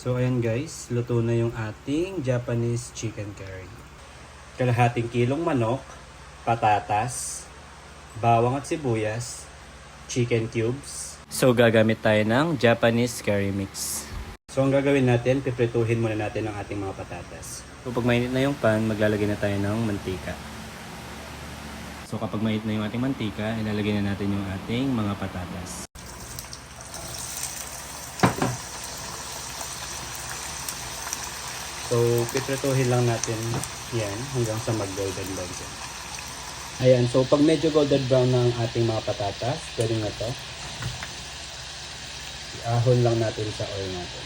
So ayan guys, luto na yung ating Japanese chicken curry. Kalahating kilong manok, patatas, bawang at sibuyas, chicken cubes. So gagamit tayo ng Japanese curry mix. So ang gagawin natin, piprituhin muna natin ang ating mga patatas. So pag mainit na yung pan, maglalagay na tayo ng mantika. So kapag mainit na yung ating mantika, ilalagay na natin yung ating mga patatas. So, piprituhin lang natin yan hanggang sa mag-golden brown siya. Ayan, so pag medyo golden brown na ang ating mga patatas, pwede na to. Iahon lang natin sa oil natin.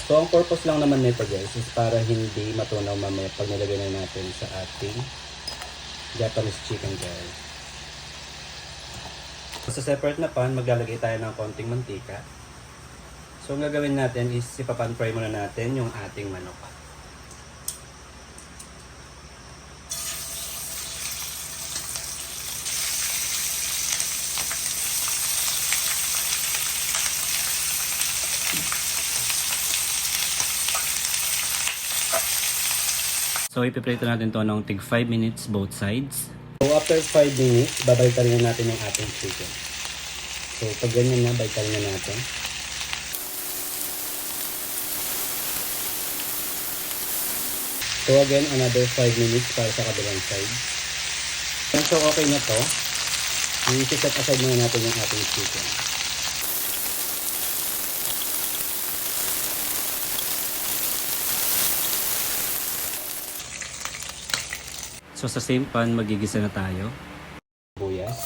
So, ang purpose lang naman nito guys is para hindi matunaw mamaya pag nilagay na natin sa ating Japanese chicken curry. So, sa separate na pan, maglalagay tayo ng konting mantika. So, ang gagawin natin is ipapan-fry muna natin yung ating manok. So, ipiprito natin to ng tig 5 minutes both sides. So, after 5 minutes, babaltarin na natin yung ating chicken. So, pag ganyan na, baltarin na natin. So again, another 5 minutes para sa kabilang side. And so okay na to. I-set aside muna natin yung ating chicken. So sa same pan, magigisa na tayo. Buyas.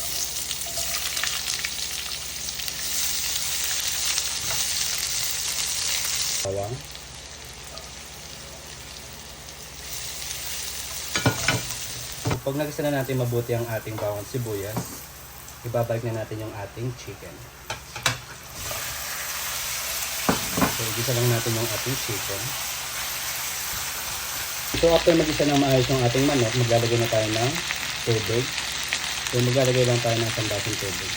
Bawang. Pag nagisa na natin mabuti ang ating bawang sibuyas, ibabalik na natin yung ating chicken. So, igisa lang natin yung ating chicken. So, after magisa na maayos yung ating manok, maglalagay na tayo ng tubig. So, maglalagay lang tayo ng sandasing tubig.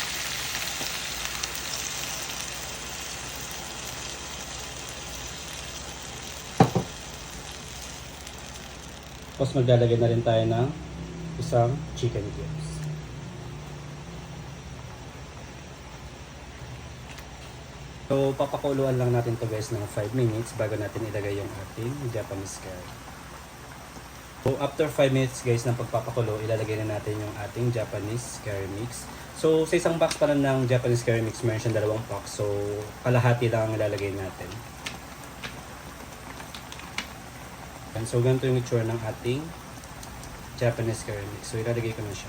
Tapos maglalagay na rin tayo ng isang chicken cubes. So, papakuluan lang natin to guys ng 5 minutes bago natin ilagay yung ating Japanese curry. So, after 5 minutes guys ng pagpapakulo, ilalagay na natin yung ating Japanese curry mix. So, sa isang box pa lang ng Japanese curry mix, meron siyang 2 packs. So, kalahati lang ang ilalagay natin. And so, ganito yung itsura ng ating Japanese curry mix. So, ilalagay ko na siya.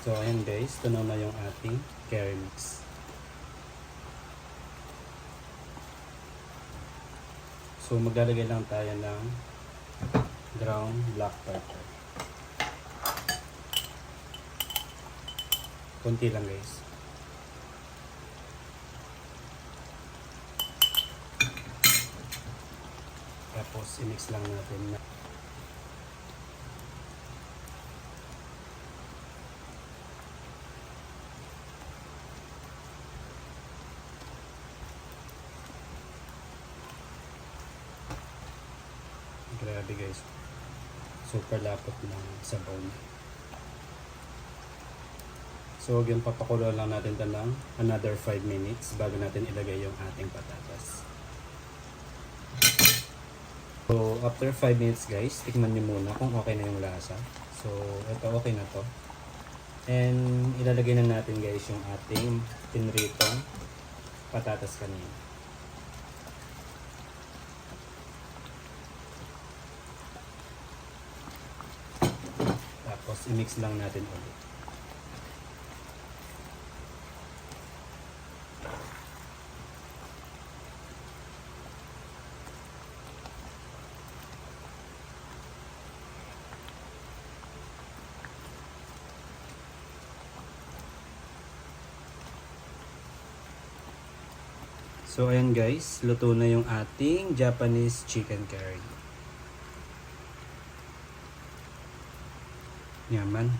So, ayan guys. Ito na yung ating curry mix. So, maglalagay lang tayo ng ground black pepper. Kunti lang guys. Tapos, i-mix lang natin na. Grabe guys. Super lapot ng sabaw niya. So, again, papakuloan lang natin ito ng another 5 minutes bago natin ilagay yung ating patatas. So, after 5 minutes guys, tikman nyo muna kung okay na yung lasa. So, ito okay na to. And, ilalagay na natin guys yung ating pinritong patatas kanina. Tapos, i-mix lang natin ulit. So ayan guys, luto na yung ating Japanese chicken curry. Yaman.